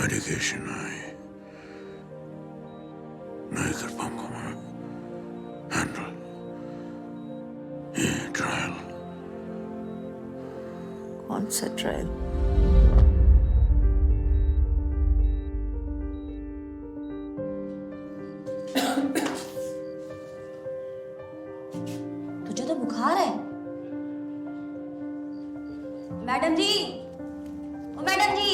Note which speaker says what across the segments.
Speaker 1: Medication आई नहीं कर पाऊंगा मैं हैंडल ये ट्रायल।
Speaker 2: कौन सा ट्रायल?
Speaker 3: तुझे तो बुखार है। मैडम जी, ओ मैडम जी।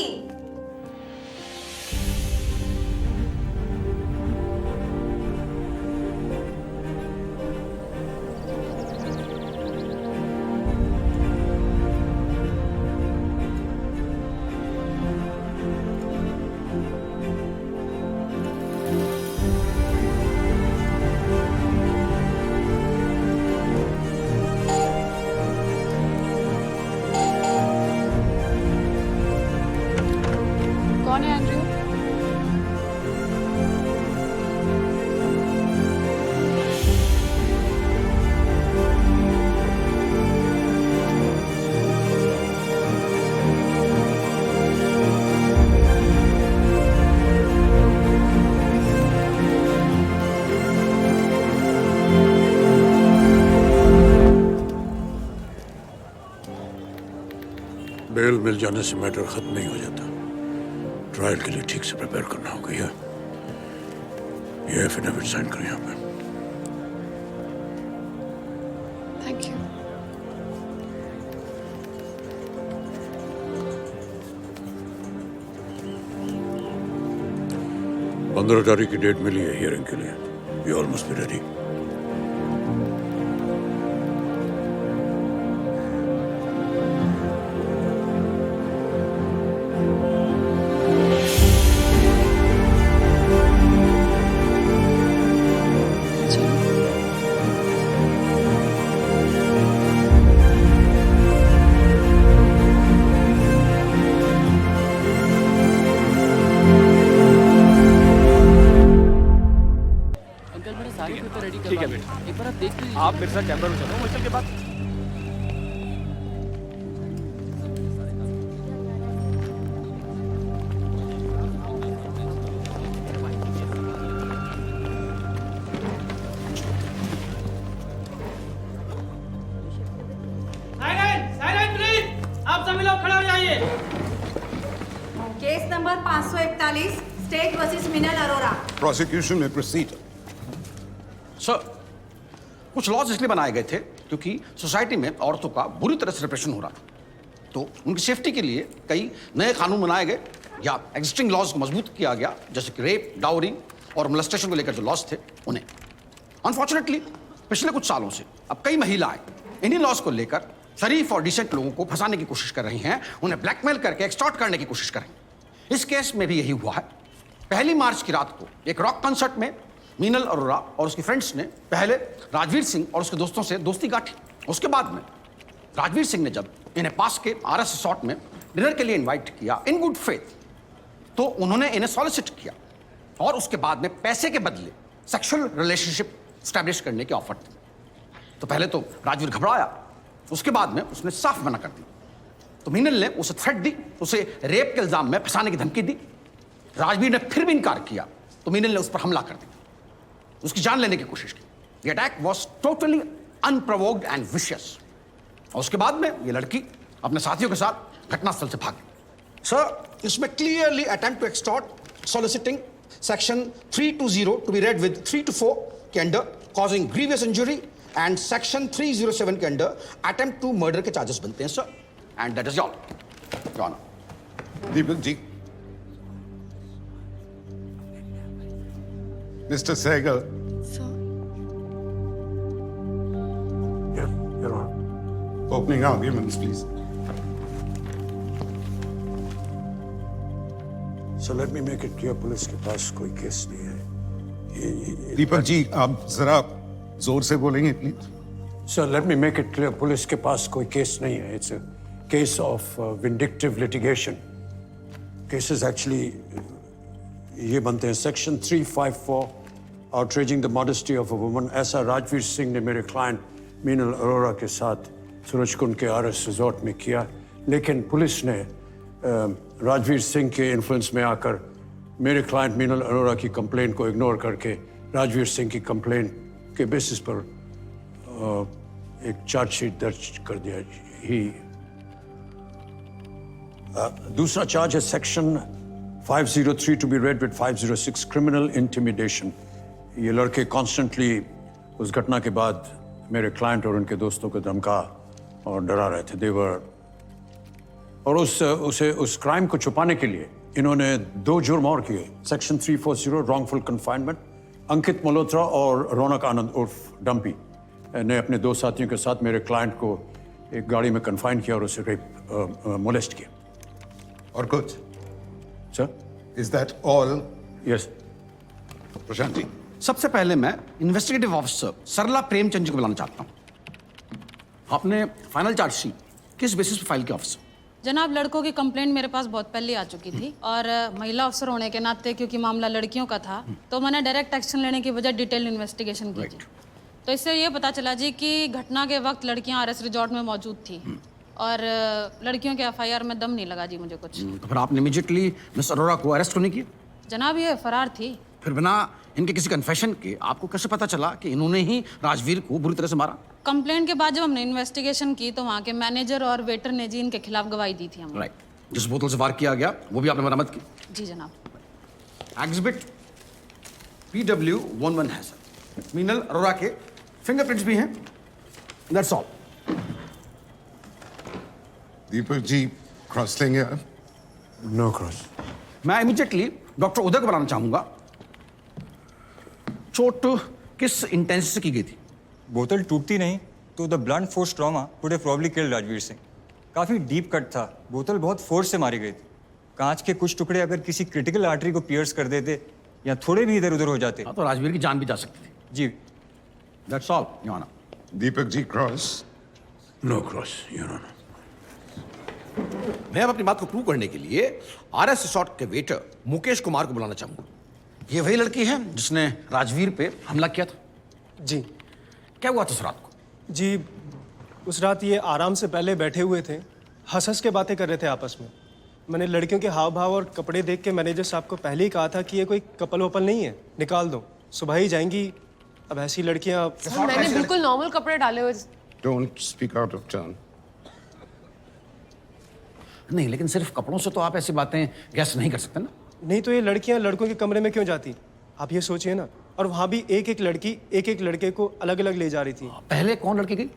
Speaker 4: कौन है एंड्रयू?
Speaker 1: बेल मिल जाने से मैटर खत्म नहीं हो जाता। ट्रायल के लिए ठीक से प्रिपेयर करना होगा। ये एफिडेविट साइन करें यहाँ पे।
Speaker 4: Thank you.
Speaker 1: 15 तारीख की डेट मिली है हियरिंग के लिए। You almost be ready.
Speaker 5: Uncle मेरे सारे पेपर रेडी
Speaker 6: ठीक है
Speaker 5: करवा
Speaker 6: बेटा।
Speaker 5: एक बार आप देख लीजिए।
Speaker 6: आप मेरे साथ चैम्बर में चलो, हॉस्टल के बाद।
Speaker 7: Silent please. आप सभी लोग खड़े हो जाइए।
Speaker 2: केस नंबर 541 स्टेट वर्सेस मिनल Arora.
Speaker 8: Prosecution may proceed.
Speaker 9: Sir, कुछ लॉज इसलिए बनाए गए थे क्योंकि सोसाइटी में औरतों का बुरी तरह से रिप्रेशन हो रहा था। तो उनकी सेफ्टी के लिए कई नए कानून बनाए गए या एग्जिस्टिंग लॉज को मजबूत किया गया, जैसे कि रेप, डाउरी और मोलेस्टेशन को लेकर जो लॉज थे उन्हें। अनफॉर्चुनेटली पिछले कुछ सालों से अब कई महिलाएं इन्हीं लॉज को लेकर शरीफ और डिसेंट लोगों को फंसाने की कोशिश कर रही हैं, उन्हें ब्लैकमेल करके एक्सटॉर्ट करने की कोशिश कर रही हैं। इस केस में भी यही हुआ है। 1 मार्च की रात को एक रॉक कंसर्ट में मीनल अरोरा और उसके फ्रेंड्स ने पहले राजवीर सिंह और उसके दोस्तों से दोस्ती गांठी। उसके बाद में राजवीर सिंह ने जब इन्हें पास के RS रिसॉर्ट में डिनर के लिए इनवाइट किया इन गुड फेथ, तो उन्होंने इन्हें सॉलिसिट किया और उसके बाद में पैसे के बदले सेक्सुअल रिलेशनशिप स्टैब्लिश करने की ऑफर दी। तो पहले तो राजवीर घबराया, उसके बाद में उसने साफ मना कर दी। तो मीनल ने उसे थ्रेट दी, उसे रेप के इल्जाम में फंसाने की धमकी दी। राजवीर ने फिर भी इनकार किया तो मीनल ने उस पर हमला कर दिया, उसकी जान लेने की कोशिश की। The attack was totally unprovoked and vicious. और उसके बाद में ये लड़की अपने साथियों के साथ घटनास्थल से भाग गई। सर, इसमें clearly attempt to extort, soliciting, section 320 to be read with 3 to 4 के under, causing grievous injury and section 307 के अंडर अटेम्प्ट टू मर्डर के चार्जेस बनते हैं sir. And that is all, your honour.
Speaker 8: Deepak ji, Mr. Sehgal,
Speaker 4: sir,
Speaker 1: Your Honor.
Speaker 8: opening arguments, please.
Speaker 1: So let me make it clear, police के पास कोई case नहीं है।
Speaker 8: दीपक जी, आप जरा जोर से बोलेंगे please.
Speaker 1: Sir, let me make it clear, police के पास कोई केस नहीं है। It's a case of vindictive litigation. Cases actually ये बनते हैं section 354 outraging the modesty of a woman। ऐसा राजवीर सिंह ने मेरे क्लाइंट मीनल अरोरा के साथ सूरजकुंड के RS रिजॉर्ट में किया, लेकिन पुलिस ने राजवीर सिंह के इन्फ्लुएंस में आकर मेरे क्लाइंट मीनल अरोड़ा की कंप्लेंट को इग्नोर करके राजवीर सिंह की कंप्लेंट के बेसिस पर एक चार्जशीट दर्ज कर दिया ही। दूसरा चार्ज है section 503 to be read with 506 criminal intimidation. ये लड़के कॉन्स्टेंटली उस घटना के बाद मेरे क्लाइंट और उनके दोस्तों को धमका और डरा रहे थे। देवर और उस क्राइम को छुपाने के लिए इन्होंने 2 जुर्म और किए। Section 340 wrongful confinement. Ankit Malhotra और रौनक आनंद उर्फ डंपी ने अपने 2 साथियों के साथ मेरे क्लाइंट को एक गाड़ी में कन्फाइन किया और उसे रेप मोलेस्ट किया।
Speaker 8: और कुछ?
Speaker 1: Sir?
Speaker 8: Is that all?
Speaker 1: Yes.
Speaker 8: Prashant ji,
Speaker 9: सबसे पहले मैं इन्वेस्टिगेटिव ऑफिसर सरला प्रेमचंद जी को बुलाना चाहता हूं। आपने फाइनल चार्जशीट किस बेसिस पे फाइल किया ऑफिसर?
Speaker 6: जनाब, लड़कों की कंप्लेंट मेरे पास बहुत पहले आ चुकी थी और महिला अफसर होने के नाते क्योंकि मामला लड़कियों का था तो मैंने डायरेक्ट एक्शन लेने की बजाय डिटेल इन्वेस्टिगेशन की जी। तो इससे ये पता चला जी कि घटना के वक्त लड़कियां आरएस रिजॉर्ट में मौजूद थी और लड़कियों के एफआईआर में दम नहीं लगा जी मुझे कुछ।
Speaker 9: तो फिर आपने इमीडिएटली मिस अरोड़ा को अरेस्ट क्यों नहीं किया?
Speaker 6: जनाब, ये फरार थी।
Speaker 9: फिर बिना इनके किसी कन्फेशन के आपको कैसे पता चला कि इन्होंने ही राजवीर को बुरी तरह से मारा?
Speaker 6: कंप्लेंट के बाद जब हमने इन्वेस्टिगेशन की तो वहाँ के मैनेजर और वेटर ने जी इनके खिलाफ गवाही दी थी। हम
Speaker 9: राइट। जिस बोतल से वार किया गया वो भी आपने बरामद की?
Speaker 6: जी जनाब।
Speaker 9: एग्जिबिट PW11 है सर। मीनल अरोड़ा के फिंगरप्रिंट्स भी हैं। That's all.
Speaker 8: Deepak ji cross लेंगे आप?
Speaker 1: No cross.
Speaker 9: मैं इमीडिएटली डॉक्टर उदय को बुलाना चाहूंगा। चोट किस इंटेंसिटी से की गई थी?
Speaker 10: बोतल टूटती नहीं तो the blunt force trauma would have probably killed Rajveer Singh. काफ़ी डीप कट था, बोतल बहुत फोर्स से मारी गई थी। कांच के कुछ टुकड़े अगर किसी क्रिटिकल आर्टरी को पियर्स कर देते या थोड़े भी इधर उधर हो जाते
Speaker 9: तो राजवीर की जान भी जा सकती थी।
Speaker 10: जी।
Speaker 9: That's all your honour.
Speaker 8: Deepak ji cross?
Speaker 1: No cross your honour.
Speaker 9: मैं अब अपनी बात को प्रूव करने के लिए आरएस रिसोर्ट के वेटर मुकेश कुमार को बुलाना चाहूंगा। ये वही लड़की है जिसने राजवीर पे हमला किया था?
Speaker 11: जी।
Speaker 9: क्या हुआ था उस रात को?
Speaker 11: जी, उस रात ये आराम से पहले बैठे हुए थे, हंस हंस के बातें कर रहे थे आपस में। मैंने लड़कियों के हाव भाव और कपड़े देख के मैनेजर साहब को पहले ही कहा था कि ये कोई कपल वपल नहीं है, निकाल दो, सुबह ही जाएंगी। अब ऐसी लड़कियां
Speaker 4: मैंने बिल्कुल नॉर्मल कपड़े डाले हुए।
Speaker 8: Don't speak out of turn.
Speaker 9: नहीं, लेकिन सिर्फ कपड़ों से तो आप ऐसी बातें गैस नहीं कर सकते ना।
Speaker 11: नहीं तो ये लड़कियां लड़कों के कमरे में क्यों जाती, आप ये सोचिए ना। और वहाँ भी एक एक लड़की एक एक लड़के को अलग अलग ले जा रही थी।
Speaker 9: पहले कौन लड़की गई?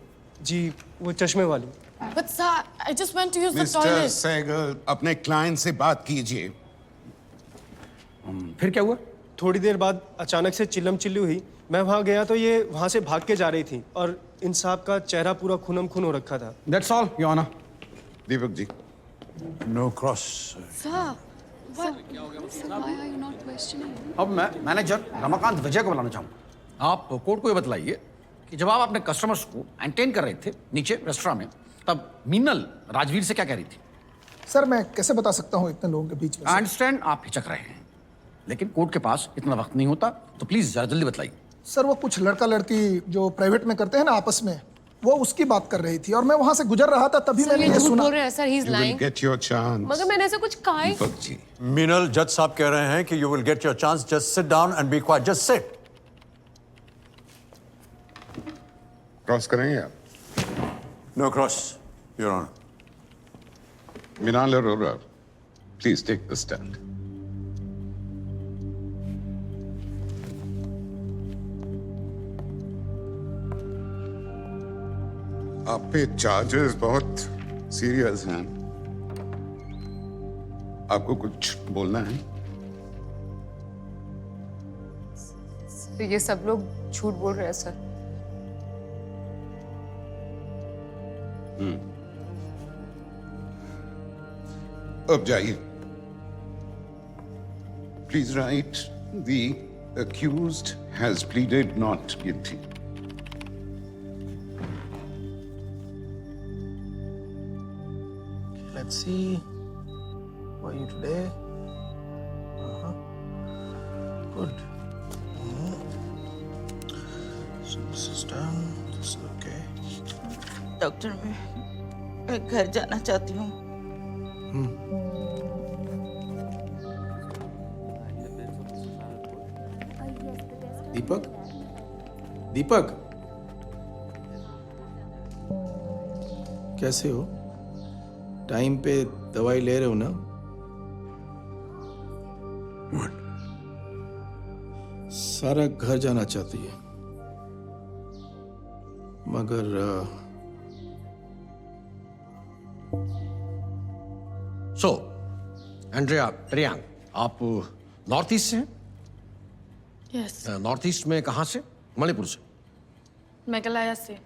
Speaker 11: जी, वो चश्मे वाली।
Speaker 4: But sir, I just went to use the
Speaker 8: mister
Speaker 4: toilet.
Speaker 8: Sehgal, अपने क्लाइंट से बात कीजिए।
Speaker 9: फिर क्या हुआ?
Speaker 11: थोड़ी देर बाद अचानक से चिल्लम चिल्ली हुई। मैं वहाँ गया तो ये वहाँ से भाग के जा रही थी और इन साहब का चेहरा पूरा खूनम खून हो रखा था।
Speaker 9: That's all your honour.
Speaker 8: Deepak ji
Speaker 1: no cross.
Speaker 4: Sir, what? Sir, why are you not questioning?
Speaker 9: अब मैं मैनेजर रमाकांत विजय को बुलाना चाहूंगा। आप कोर्ट को ये बताइए कि जब आप अपने कस्टमर्स को एंटरटेन कर रहे थे नीचे रेस्टोरेंट में, तब मीनल राजवीर से क्या कह रही थी?
Speaker 12: सर, मैं कैसे बता सकता हूँ इतने लोगों के बीच में?
Speaker 9: आई अंडरस्टैंड आप हिचक रहे हैं, लेकिन कोर्ट के पास इतना वक्त नहीं होता, तो प्लीज जरा जल्दी बताइए।
Speaker 12: सर, वो कुछ लड़का लड़की जो प्राइवेट में करते हैं ना आपस में, वो उसकी बात कर रही थी और मैं वहां से गुजर रहा था, तभी मैंने ये सुना।
Speaker 4: बोल रहे हैं sir, he is
Speaker 8: you will
Speaker 4: lying.
Speaker 8: get your chance.
Speaker 4: मगर मैंने ऐसा कुछ कहा ही।
Speaker 8: दीपक जी
Speaker 1: मीनल, जज साहब कह रहे हैं कि you will get your chance, just sit down and be quiet, just sit.
Speaker 8: Cross करेंगे आप?
Speaker 1: No cross your honour.
Speaker 8: Minal Arora, please take the stand. आप पे चार्जेस बहुत सीरियस हैं। आपको कुछ बोलना है?
Speaker 4: तो ये सब लोग झूठ बोल रहे हैं सर।
Speaker 8: अब जाइए। Please write, the accused has pleaded not guilty.
Speaker 12: Let's see. How are you today? Good. So this is done. This is okay.
Speaker 3: Doctor, मैं घर जाना चाहती हूँ।
Speaker 11: दीपक, दीपक, कैसे हो? टाइम पे दवाई ले रहे हो ना? सारा घर जाना चाहती है, मगर
Speaker 9: सो एंड्रिया प्रियांक, आप नॉर्थ ईस्ट से हैं?
Speaker 4: यस,
Speaker 9: नॉर्थ ईस्ट में कहाँ से? मणिपुर से।
Speaker 4: मेघालय से।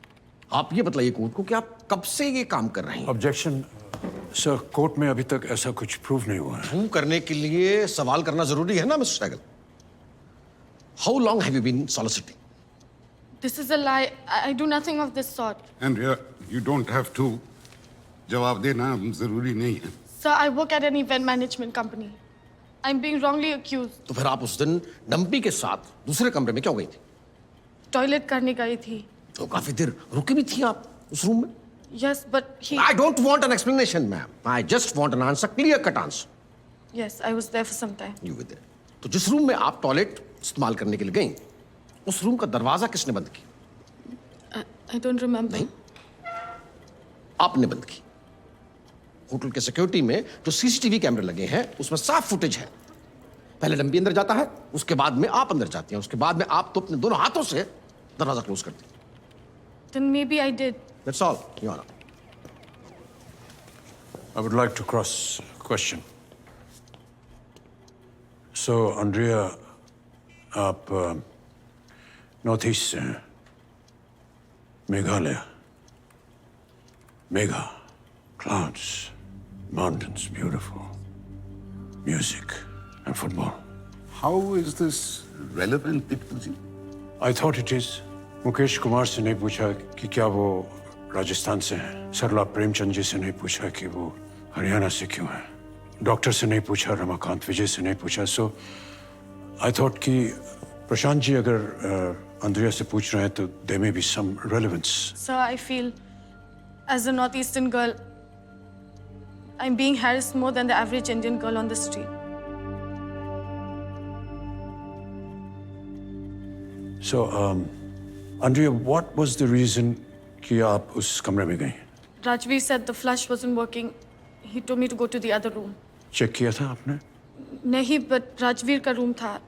Speaker 9: आप ये बताइए कोर्ट को कि आप कब से ये काम कर रहे हैं?
Speaker 1: ऑब्जेक्शन सर, कोर्ट में अभी तक ऐसा कुछ प्रूव नहीं हुआ है।
Speaker 9: प्रूव करने के लिए सवाल करना जरूरी है ना mister Sehgal? How long have you been soliciting?
Speaker 4: This is a lie. I do nothing of this sort.
Speaker 8: And you don't have to. जवाब देना जरूरी नहीं है।
Speaker 4: Sir, I work at an event management company. I'm being wrongly accused.
Speaker 9: तो फिर आप उस दिन डंपी के साथ दूसरे कमरे में क्यों गई थी?
Speaker 4: टॉयलेट करने गई थी।
Speaker 9: तो काफी देर रुकी भी थी आप उस रूम में?
Speaker 4: Yes, but he.
Speaker 9: I don't want an explanation, ma'am. I just want an answer, clear-cut answer.
Speaker 4: Yes, I was there for some time.
Speaker 9: You were there. तो जिस रूम में आप टॉयलेट इस्तेमाल करने के लिए गई, उस रूम का दरवाजा किसने बंद किया?
Speaker 4: I don't remember.
Speaker 9: नहीं, आपने बंद की। होटल के सिक्योरिटी में जो सीसीटीवी कैमरे लगे हैं उसमें साफ फुटेज है। पहले डंपी अंदर जाता है, उसके बाद में आप अंदर जाती हैं, उसके बाद में आप तो अपने दोनों हाथों से दरवाजा क्लोज करती हैं।
Speaker 4: Then maybe I did.
Speaker 9: That's all, Your Honor.
Speaker 1: I would like to cross question. So, Andrea, आप नॉर्थ ईस्ट से हैं, Meghalaya, Megha, clouds, mountains, beautiful, music and football.
Speaker 8: How is this relevant, Dipal ji?
Speaker 1: I thought it is. Mukesh Kumar से नहीं पूछा कि क्या वो राजस्थान से हैं। सरला प्रेमचंद जी से नहीं पूछा कि वो हरियाणा से क्यों हैं। डॉक्टर से नहीं पूछा, रमाकांत विजय से नहीं पूछा। सो आई थॉट कि प्रशांत जी अगर अंद्रिया से पूछ रहे हैं तो there may be some relevance.
Speaker 4: Sir, I feel as a northeastern girl, I'm being harassed more than the average Indian girl on the street.
Speaker 1: So, Andrea, what was the reason कि आप उस कमरे में गई?
Speaker 4: Rajveer said the flush wasn't working. He told me to go to the other room.
Speaker 1: Check किया था आपने?
Speaker 4: नहीं, but Rajveer का room था.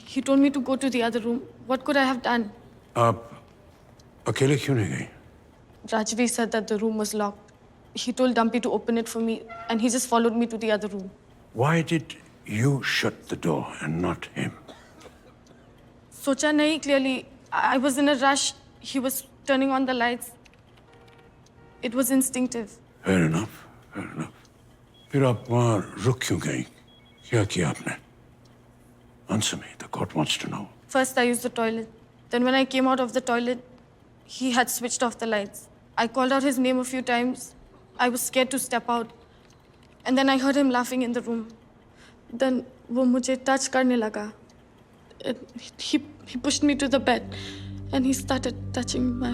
Speaker 4: He told me to go to the other room. What could I have done?
Speaker 1: आप अकेले क्यों नहीं गई?
Speaker 4: Rajveer said that the room was locked. He told Dumpy to open it for me, and he just followed me to the other room.
Speaker 1: Why did you shut the door and not him?
Speaker 4: सोचा नहीं clearly. I was in a rush. He was turning on the lights. It was instinctive.
Speaker 1: Fair enough, fair enough. फिर आप वहाँ रुक क्यों गई? क्या किया आपने? Answer me. The court wants to know.
Speaker 4: First, I used the toilet. Then, when I came out of the toilet, he had switched off the lights. I called out his name a few times. I was scared to step out. And then I heard him laughing in the room. Then, वो मुझे touch करने लगा. He pushed me to the bed, and he started touching my.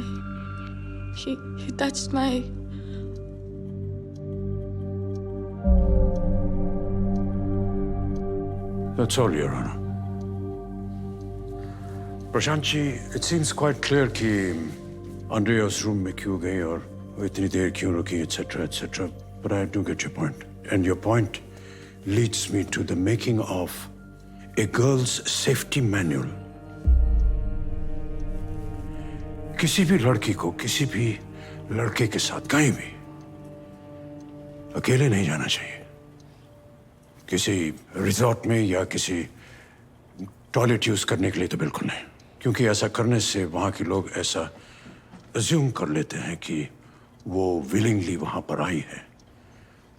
Speaker 4: He touched my.
Speaker 1: That's all, Your Honor. Prashant ji, it seems quite clear कि Andrea उस room में क्यों गई और वो इतनी देर क्यों रुकी, etc., etc. But I do get your point, and your point leads me to the making of a girl's safety manual. किसी भी लड़की को किसी भी लड़के के साथ कहीं भी अकेले नहीं जाना चाहिए। किसी रिजॉर्ट में या किसी टॉयलेट यूज करने के लिए तो बिल्कुल नहीं, क्योंकि ऐसा करने से वहाँ के लोग ऐसा अज्यूम कर लेते हैं कि वो विलिंगली वहाँ पर आई है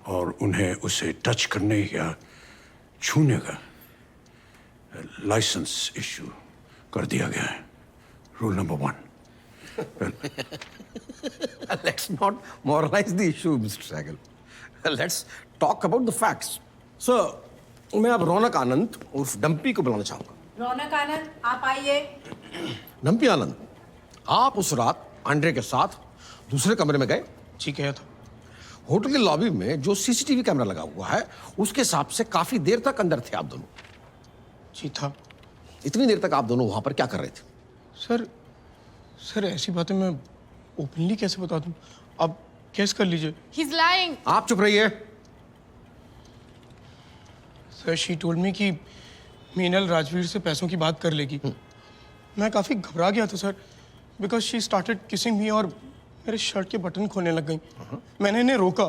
Speaker 1: और उन्हें उसे टच करने या छूने का लाइसेंस इशू कर दिया गया है। Rule number 1।
Speaker 9: Let's not moralize the issue, Mr. Sahgal. Let's talk about the facts. Sir, मैं अब रौनक आनंद उर्फ डंपी को बुलाना चाहूंगा।
Speaker 2: रौनक आनंद, आप आइए।
Speaker 9: डंपी आनंद, आप उस रात आंड्रे के साथ दूसरे कमरे में गए?
Speaker 11: जी, गया था।
Speaker 9: होटल के लॉबी में जो सीसीटीवी कैमरा लगा हुआ है उसके हिसाब से काफी देर तक अंदर थे आप दोनों।
Speaker 11: जी था।
Speaker 9: इतनी देर तक आप दोनों वहां पर क्या कर रहे थे?
Speaker 11: सर ऐसी बातें मैं ओपनली कैसे बता दूं? आप केस कर लीजिए।
Speaker 4: He's lying.
Speaker 9: आप चुप रहिए।
Speaker 11: सर शी टोल्ड मी कि मीनल राजवीर से पैसों की बात कर लेगी। मैं काफ़ी घबरा गया था sir, because she started kissing मी और मेरे शर्ट के बटन खोलने लग गई। मैंने इन्हें रोका,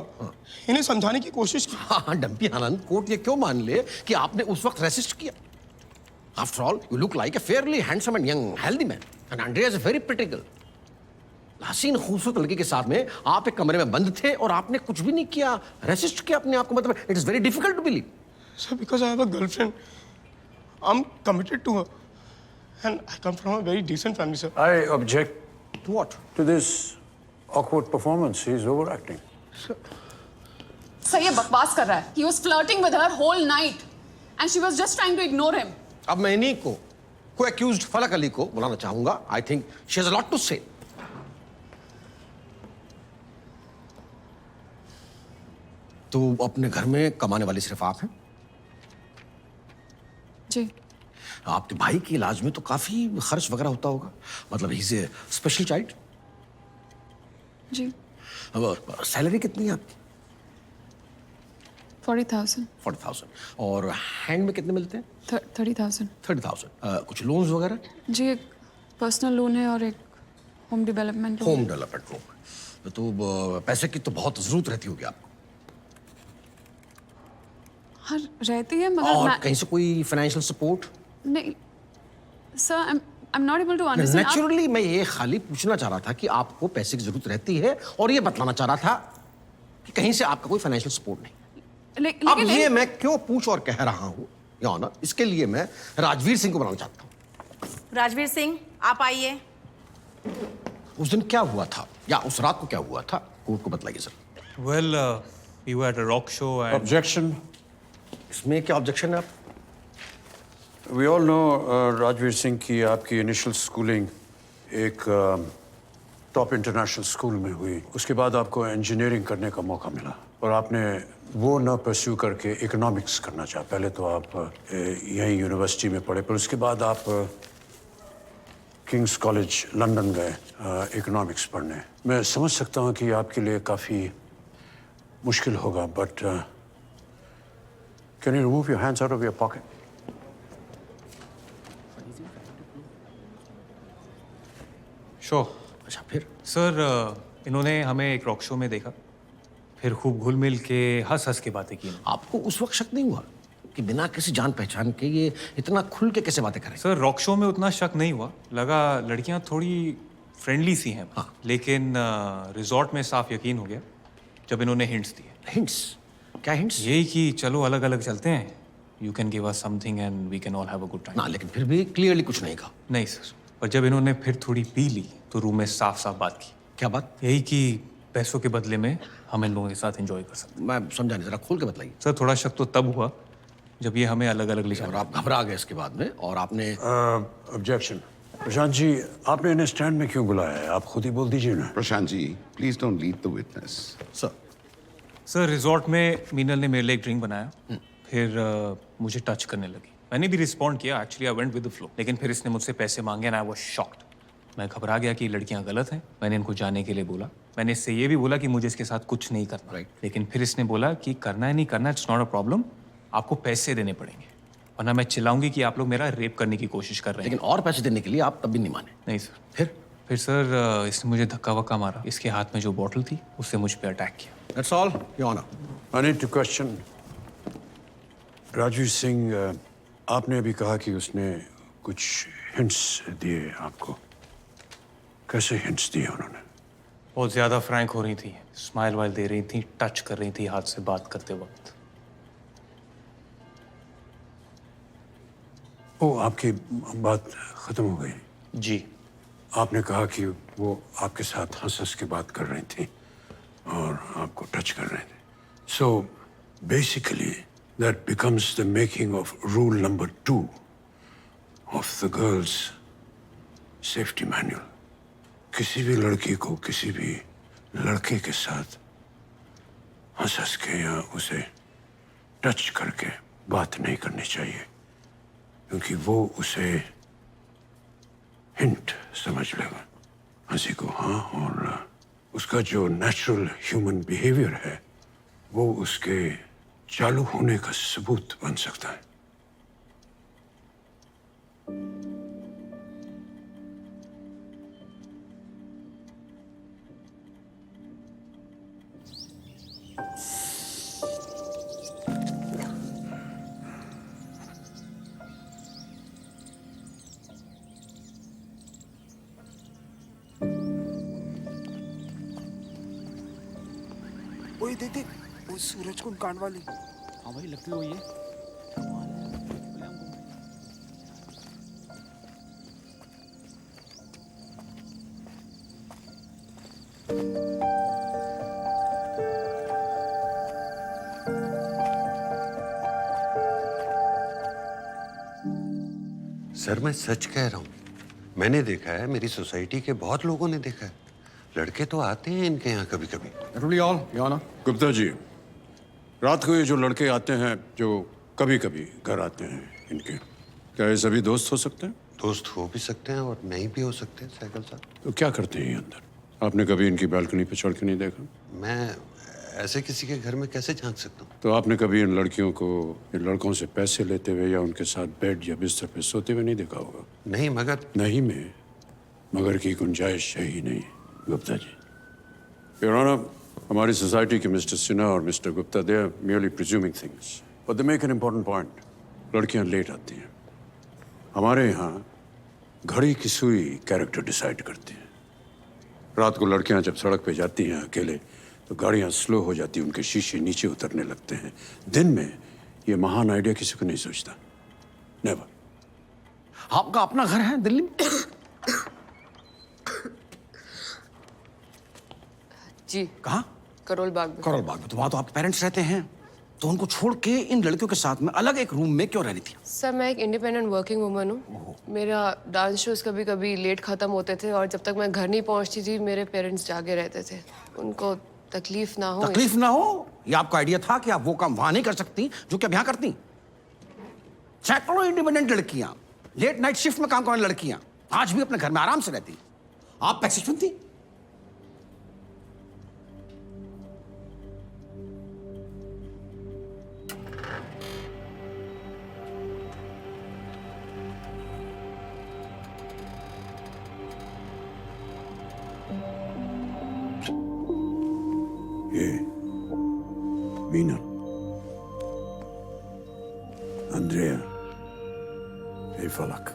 Speaker 11: इन्हें समझाने की कोशिश की।
Speaker 9: हाँ डंपी आनंद, कोर्ट ये क्यों मान ले कि आपने उस वक्त रेसिस्ट किया? After all you look like a Fairlie handsome and young healthy man and Andrea is a very pretty girl. हसीन खूबसूरत लड़की के साथ में आप एक कमरे में बंद थे और आपने कुछ भी नहीं किया, रेसिस्ट किया अपने आप को। मतलब it is very difficult to believe.
Speaker 11: Sir because I have a girlfriend, I am committed to her and I come from a very decent family sir.
Speaker 1: I object
Speaker 9: to what?
Speaker 1: to this awkward performance. He's overacting.
Speaker 2: Sir ये बकवास कर रहा है. He was flirting with her whole night and she was just trying to ignore him.
Speaker 9: अब मैं इन्हीं को accused फलक अली को बुलाना चाहूंगा। I think she has a lot to say. तो अपने घर में कमाने वाली सिर्फ आप हैं?
Speaker 4: जी।
Speaker 9: आपके भाई के इलाज में तो काफी खर्च वगैरह होता होगा, मतलब he is a special child.
Speaker 4: जी।
Speaker 9: अब सैलरी कितनी है आपकी?
Speaker 4: 40,000.
Speaker 9: 40,000। और हैंड में कितने मिलते हैं?
Speaker 4: 30,000.
Speaker 9: 30,000। कुछ लोन्स वगैरह?
Speaker 4: जी, एक पर्सनल लोन है और एक home development loan.
Speaker 9: Home development loan. तो पैसे की तो बहुत जरूरत रहती होगी आपको।
Speaker 4: हाँ रहती है, मगर
Speaker 9: और कहीं से कोई फाइनेंशियल सपोर्ट?
Speaker 4: नहीं sir, I am not able to understand.
Speaker 9: Naturally मैं ये खाली पूछना चाह रहा था कि आपको पैसे की जरूरत रहती है और ये बतलाना चाह रहा था कि कहीं से आपका कोई फाइनेंशियल सपोर्ट नहीं। अब ये मैं क्यों पूछ और कह रहा हूँ या ऑनर, इसके लिए मैं राजवीर सिंह को बनाना चाहता हूँ।
Speaker 2: राजवीर सिंह आप आइए.
Speaker 9: उस दिन क्या हुआ था या उस रात को क्या हुआ था, कोर्ट को बतलाइए sir.
Speaker 10: Well, we were at a rock show and
Speaker 1: Objection.
Speaker 9: इसमें क्या ऑब्जेक्शन है आप?
Speaker 1: We all know Rajveer Singh की आपकी इनिशियल स्कूलिंग एक टॉप इंटरनेशनल स्कूल में हुई। उसके बाद आपको इंजीनियरिंग करने का मौका मिला और आपने वो न परस्यू करके इकोनॉमिक्स करना चाहा। पहले तो आप यहीं यूनिवर्सिटी में पढ़े, पर उसके बाद आप किंग्स कॉलेज लंदन गए इकोनॉमिक्स पढ़ने। मैं समझ सकता हूँ कि आपके लिए काफ़ी मुश्किल होगा, but can you remove your hands out of your pocket?
Speaker 10: sure.
Speaker 9: अच्छा फिर?
Speaker 10: सर इन्होंने हमें एक रॉक शो में देखा, फिर खूब घुल मिल के हंस हंस के बातें की।
Speaker 9: आपको उस वक्त शक नहीं हुआ कि बिना किसी जान पहचान के ये इतना खुल के कैसे बातें करें?
Speaker 10: सर रॉक शो में उतना शक नहीं हुआ, लगा लड़कियां थोड़ी फ्रेंडली सी हैं।
Speaker 9: हाँ।
Speaker 10: लेकिन रिजॉर्ट में साफ यकीन हो गया जब इन्होंने हिंट्स दिए।
Speaker 9: हिंट्स? क्या हिंट्स?
Speaker 10: यही कि चलो अलग अलग चलते हैं, you can give us something and we can all have a good time.
Speaker 9: ना, लेकिन फिर भी क्लियरली कुछ नहीं कहा।
Speaker 10: नहीं सर, पर जब इन्होंने फिर थोड़ी पी ली तो रूम में साफ साफ बात की।
Speaker 9: क्या बात?
Speaker 10: यही कि पैसों के बदले में हम इन लोगों के साथ एंजॉय कर सकते।
Speaker 9: मैं समझा नहीं, जरा खोल के बताइए।
Speaker 10: सर थोड़ा शक तो तब हुआ जब ये हमें अलग अलग ले
Speaker 9: और
Speaker 10: जाना।
Speaker 9: आप घबरा गए इसके बाद में और आपने
Speaker 1: ऑब्जेक्शन। प्रशांत जी, आपने इन्हें स्टैंड में क्यों बुलाया है? आप खुद ही बोल दीजिए ना।
Speaker 8: Prashant ji, please don't lead the witness.
Speaker 10: Sir resort में मीनल ने मेरे लिए एक ड्रिंक बनाया, फिर मुझे टच करने लगी। मैंने भी रिस्पॉन्ड किया, actually I went with the flow. लेकिन फिर इसने मुझसे पैसे मांगे एंड आई वाज शॉक्ड। मैं घबरा गया कि लड़कियां गलत हैं। मैंने इनको जाने के लिए बोला। मैंने इससे ये भी बोला कि मुझे इसके साथ कुछ नहीं करना।
Speaker 9: Right.
Speaker 10: लेकिन फिर इसने बोला कि करना है नहीं करना, इट्स नॉट अ प्रॉब्लम, आपको पैसे देने पड़ेंगे वरना मैं चिल्लाऊंगी कि आप लोग मेरा रेप करने की कोशिश कर रहे हैं।
Speaker 9: लेकिन और पैसे देने के लिए आप तब भी नहीं माने?
Speaker 10: नहीं सर। फिर सर इसने मुझे धक्का वक्का मारा, इसके हाथ में जो बॉटल थी उससे मुझ पर अटैक किया।
Speaker 9: That's all, Your Honor.
Speaker 1: I need to question Rajveer Singh. आपने अभी कहा कि उसने कुछ हिंट्स दिए आपको। कैसे हिंट्स दिए उन्होंने?
Speaker 10: बहुत ज़्यादा फ्रैंक हो रही थी, स्माइल वाइल दे रही थी, टच कर रही थी हाथ से बात करते वक्त।
Speaker 1: ओ, आपकी बात खत्म हो गई?
Speaker 10: जी।
Speaker 1: आपने कहा कि वो आपके साथ हंस हंस के बात कर रही थी और आपको टच कर रहे थे। So basically that becomes the making of rule number 2 of the girls safety manual. किसी भी लड़की को किसी भी लड़के के साथ हंस हंस के या उसे टच करके बात नहीं करनी चाहिए, क्योंकि वो उसे हिंट समझ लेगा। हंसी को हाँ, और उसका जो नेचुरल ह्यूमन बिहेवियर है वो उसके चालू होने का सबूत बन सकता है।
Speaker 7: ओए देख देख, वो सूरज कुंड कांड वाली।
Speaker 5: हाँ भाई लगती है वही है।
Speaker 13: सर मैं सच कह रहा हूँ, मैंने देखा है, मेरी सोसाइटी के बहुत लोगों ने देखा है। लड़के तो आते हैं इनके यहाँ कभी कभी।
Speaker 1: गुप्ता जी, रात को ये जो लड़के आते हैं जो कभी कभी घर आते हैं इनके, क्या ये सभी दोस्त हो सकते हैं?
Speaker 13: दोस्त हो भी सकते हैं और नहीं भी हो सकते, सहगल साहब।
Speaker 1: तो क्या करते हैं ये अंदर? आपने कभी इनकी बालकनी पे चढ़ के नहीं देखा?
Speaker 13: मैं ऐसे किसी के घर में कैसे झांक सकता हूँ?
Speaker 1: तो आपने कभी इन लड़कियों को इन लड़कों से पैसे लेते हुए या उनके साथ बेड या बिस्तर पे सोते हुए नहीं देखा होगा?
Speaker 13: नहीं, मगर
Speaker 1: नहीं में मगर की गुंजाइश है ही नहीं गुप्ता जी। योर ऑनर, हमारी सोसाइटी के मिस्टर सिन्हा और mister Gupta, they are merely presuming things, but they make an important point. लड़कियां लेट आती हैं। हमारे यहाँ घड़ी की सुई कैरेक्टर डिसाइड करती है। रात को लड़कियां जब सड़क पे जाती हैं अकेले तो गाड़ियां स्लो हो जाती हैं, उनके शीशे नीचे उतरने लगते हैं। दिन में ये महान आइडिया किसी को नहीं सोचता, नेवर।
Speaker 9: आपका अपना घर है दिल्ली में?
Speaker 14: जी।
Speaker 9: कहाँ?
Speaker 14: करोल बाग में।
Speaker 9: करोल बाग में। तो वहाँ तो आपके पेरेंट्स रहते हैं, तो उनको छोड़ के इन लड़कियों के साथ में अलग एक रूम में क्यों रह रही थी?
Speaker 14: सर मैं एक इंडिपेंडेंट वर्किंग वुमन हूँ। मेरा डांस शोज कभी कभी लेट खत्म होते थे और जब तक मैं घर नहीं पहुँचती थी मेरे पेरेंट्स जागे रहते थे। उनको तकलीफ ना हो।
Speaker 9: तकलीफ ना हो, ये आपका आइडिया था कि आप वो काम वहां नहीं कर सकती जो कि आप यहाँ करती। सैकड़ों इंडिपेंडेंट लड़कियां, लेट नाइट शिफ्ट में काम करने वाली लड़कियां आज भी अपने घर में आराम से रहती। आप पैसे चुनती?
Speaker 1: ये मीना, अंद्रेया, ये फलक।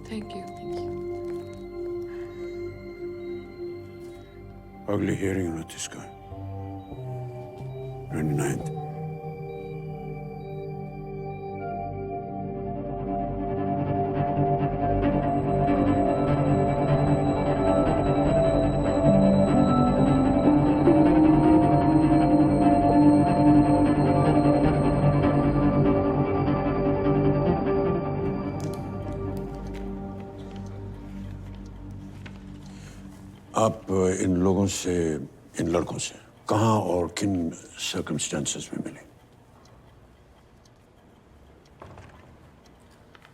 Speaker 14: Thank you.
Speaker 1: Ugly hearing about this guy. 29th. आप इन लोगों से, इन लड़कों से कहाँ और किन सर्कमस्टेंसेस में मिले?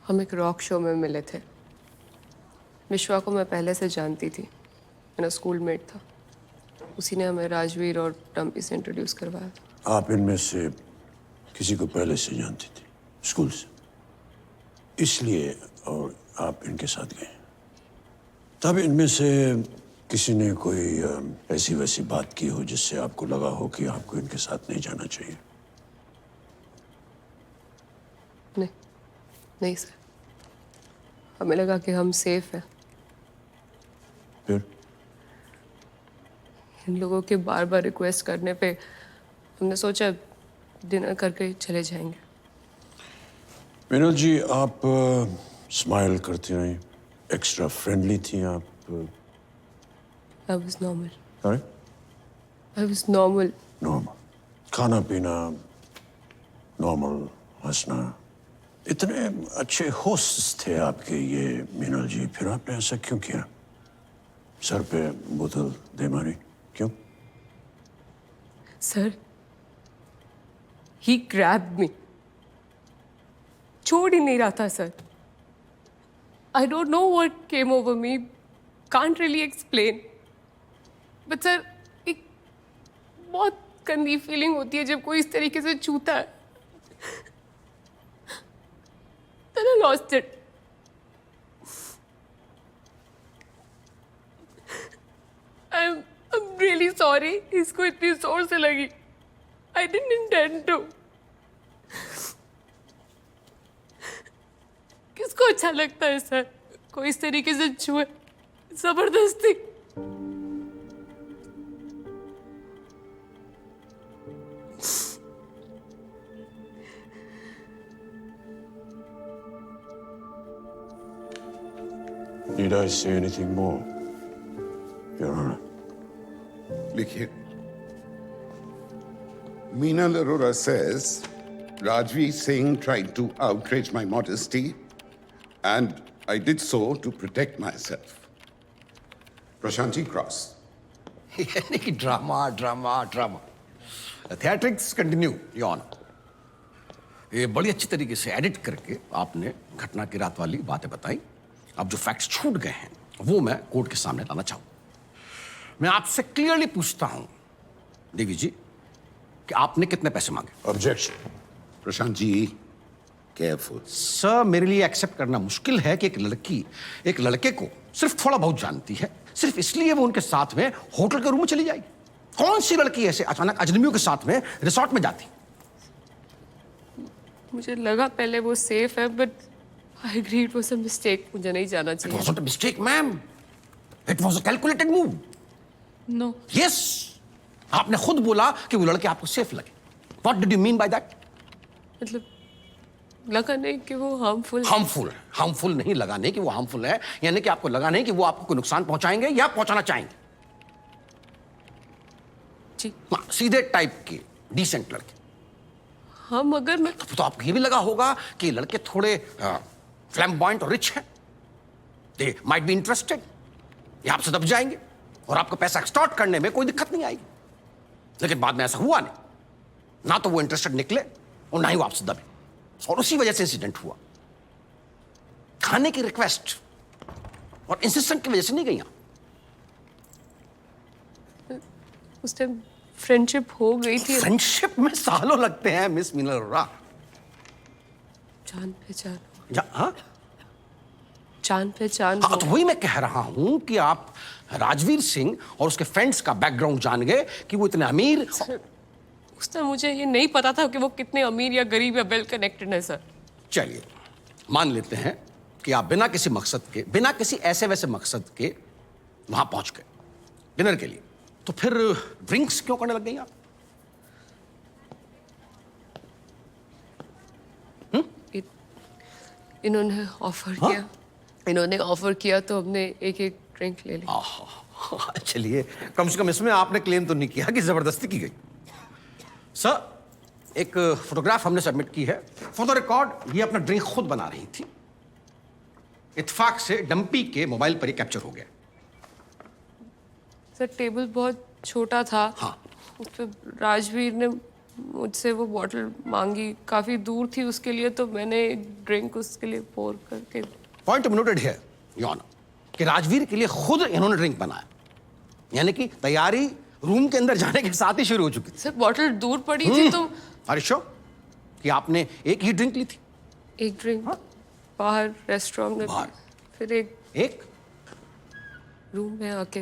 Speaker 14: हम एक रॉक शो में मिले थे। विश्वा को मैं पहले से जानती थी, मेरा स्कूल मेट था। उसी ने हमें राजवीर और टम्पी से इंट्रोड्यूस करवाया।
Speaker 1: आप इनमें से किसी को पहले से जानती थी, स्कूल से, इसलिए और आप इनके साथ गए। तब इनमें से किसी ने कोई ऐसी वैसी बात की हो जिससे आपको लगा हो कि आपको इनके साथ नहीं जाना चाहिए?
Speaker 14: नहीं सर, हमें लगा कि हम सेफ हैं।
Speaker 1: फिर
Speaker 14: इन लोगों के बार बार रिक्वेस्ट करने पे हमने सोचा डिनर करके चले जाएंगे।
Speaker 1: मीनल जी, आप स्माइल करती रहीं, एक्स्ट्रा फ्रेंडली थी आप।
Speaker 14: I was normal.
Speaker 1: Sorry?
Speaker 14: I was normal.
Speaker 1: Normal. खाना पीना नॉर्मल, हंसना, इतने अच्छे होस्ट थे आपके ये मीनल जी, फिर आपने ऐसा क्यों किया? सर पे बोतल दे मारी क्यों?
Speaker 14: Sir, he grabbed me. छोड़ ही नहीं रहा था sir. I don't know what came over me. Can't really explain. But sir, एक बहुत गंदी फीलिंग होती है जब कोई इस तरीके से छूता है. Then I lost it. I'm really sorry. इसको इतनी जोर से लगी. I didn't intend to. किसको अच्छा लगता है सर कोई इस तरीके से छुए जबरदस्ती?
Speaker 1: Need I say anything more, Your Honor?
Speaker 8: देखिए, Meenal Arora says Rajveer Singh tried to outrage my modesty, and I did so to protect myself. Prashanti Cross.
Speaker 9: यानी कि drama drama drama, theatrics continue your honour. ये बड़ी अच्छी तरीके से edit करके आपने घटना की रात वाली बातें बताई. अब जो फैक्ट्स छूट गए हैं वो मैं कोर्ट के सामने लाना चाहूँ. मैं आपसे क्लियरली पूछता हूँ देवी जी कि आपने कितने पैसे मांगे?
Speaker 1: Objection.
Speaker 8: Prashant ji, careful.
Speaker 9: Sir, मेरे लिए एक्सेप्ट करना मुश्किल है कि एक लड़की एक लड़के को सिर्फ थोड़ा बहुत जानती है, सिर्फ इसलिए वो उनके साथ में होटल के रूम में चली जाएगी. कौन सी लड़की ऐसे अचानक अजनबियों के साथ में रिसोर्ट में जाती?
Speaker 14: मुझे लगा पहले वो सेफ है, but I agree it was a mistake. मुझे नहीं जाना
Speaker 9: It
Speaker 14: चाहिए.
Speaker 9: was not a mistake, ma'am. It was a calculated move.
Speaker 14: No.
Speaker 9: Yes. आपने खुद बोला कि वो लड़के आपको सेफ लगे. What did you mean by that?
Speaker 14: मतलब लगा नहीं कि वो हार्मफुल.
Speaker 9: हार्मफुल नहीं लगा नहीं कि वो हार्मफुल है, यानी कि आपको लगा नहीं कि वो आपको कोई नुकसान पहुंचाएंगे या पहुंचाना चाहेंगे.
Speaker 14: जी.
Speaker 9: हाँ, सीधे टाइप के डिसेंट लड़के.
Speaker 14: हाँ, मगर मैं
Speaker 9: तो आपको ये भी लगा होगा कि लड़के थोड़े फ्लैम्बॉयंट और रिच हैं. They might be interested. ये आपसे दब जाएंगे और आपको पैसा एक्सटॉर्ट करने में कोई दिक्कत नहीं आएगी. लेकिन बाद में ऐसा हुआ नहीं. ना तो वो इंटरेस्टेड निकले और ना ही वो आपसे दबे, और उसी वजह से इंसिडेंट हुआ. खाने की रिक्वेस्ट और इंसिस्टेंट की वजह से नहीं गई.
Speaker 14: उस टाइम फ्रेंडशिप हो गई थी.
Speaker 9: फ्रेंडशिप में सालों लगते हैं मिस मीनल अरोरा.
Speaker 14: जान पहचान.
Speaker 9: हाँ,
Speaker 14: जान पहचान.
Speaker 9: हाँ, तो वही मैं कह रहा हूं कि आप राजवीर सिंह और उसके फ्रेंड्स का बैकग्राउंड जान गए कि वो इतने अमीर.
Speaker 14: उस टाइम मुझे ये नहीं पता था कि वो कितने अमीर या गरीब या वेल कनेक्टेड है सर.
Speaker 9: चलिए मान लेते हैं कि आप बिना किसी मकसद के, बिना किसी ऐसे वैसे मकसद के वहां पहुंच गए डिनर के लिए, तो फिर ड्रिंक्स क्यों करने लग गई आप?
Speaker 14: इन्होंने ऑफर किया. इन्होंने ऑफर किया तो हमने एक एक ड्रिंक ले ली.
Speaker 9: चलिए, कम से कम इसमें आपने क्लेम तो नहीं किया कि जबरदस्ती की गई. सर, एक फोटोग्राफ हमने सबमिट की है. फॉर द रिकॉर्ड ये अपना ड्रिंक खुद बना रही थी. इत्तेफाक से डंपी के मोबाइल पर ही कैप्चर हो गया.
Speaker 14: सर, टेबल बहुत छोटा था.
Speaker 9: हाँ.
Speaker 14: उस पर राजवीर ने मुझसे वो बॉटल मांगी. काफी दूर थी उसके लिए, तो मैंने ड्रिंक उसके लिए पोर करके.
Speaker 9: पॉइंट नोटेड है योर ऑनर कि राजवीर के लिए खुद इन्होंने ड्रिंक बनाया, यानी कि तैयारी रूम के अंदर जाने के साथ ही शुरू हो चुकी थी.
Speaker 14: सर, बॉटल दूर पड़ी थी तो.
Speaker 9: अरे श्योर कि आपने एक ही ड्रिंक ली थी?
Speaker 14: एक ड्रिंक बाहर रेस्टोरेंट में,
Speaker 9: बाहर.
Speaker 14: फिर एक रूम में आके.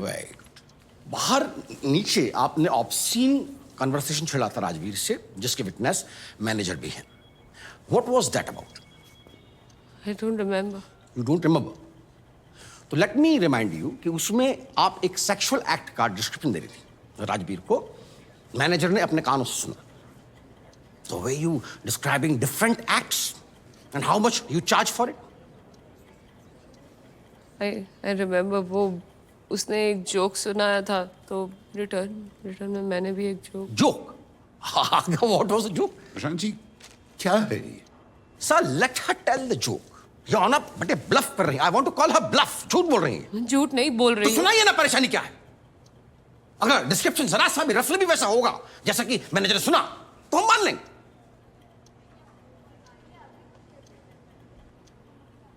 Speaker 9: बाहर नीचे आपने ऑब्सीन कन्वर्सेशन छेड़ा था राजवीर से, जिसके विटनेस मैनेजर भी हैं. What was that about?
Speaker 14: I don't remember.
Speaker 9: You don't remember? तो लेट मी रिमाइंड यू कि उसमें आप एक सेक्सुअल एक्ट का डिस्क्रिप्शन दे रही थी राजवीर को. मैनेजर ने अपने कानों से सुना. So were you describing different acts and how much you charge for it?
Speaker 14: I remember वो उसने एक जोक सुनाया था, तो रिटर्न में मैंने भी एक joke.
Speaker 9: Joke? What was the joke?
Speaker 8: Prashant ji क्या है ये?
Speaker 9: Sir, let her tell the joke. Your Honor, बटे ब्लफ कर रही है. I want to call her bluff. झूठ बोल रही है.
Speaker 14: झूठ नहीं बोल
Speaker 9: तो
Speaker 14: रही हूँ।
Speaker 9: सुनाइए ना परेशानी क्या है. अगर डिस्क्रिप्शन जरा सा भी रफली भी वैसा होगा जैसा कि मैंने जरा सुना तो हम मान लेंगे.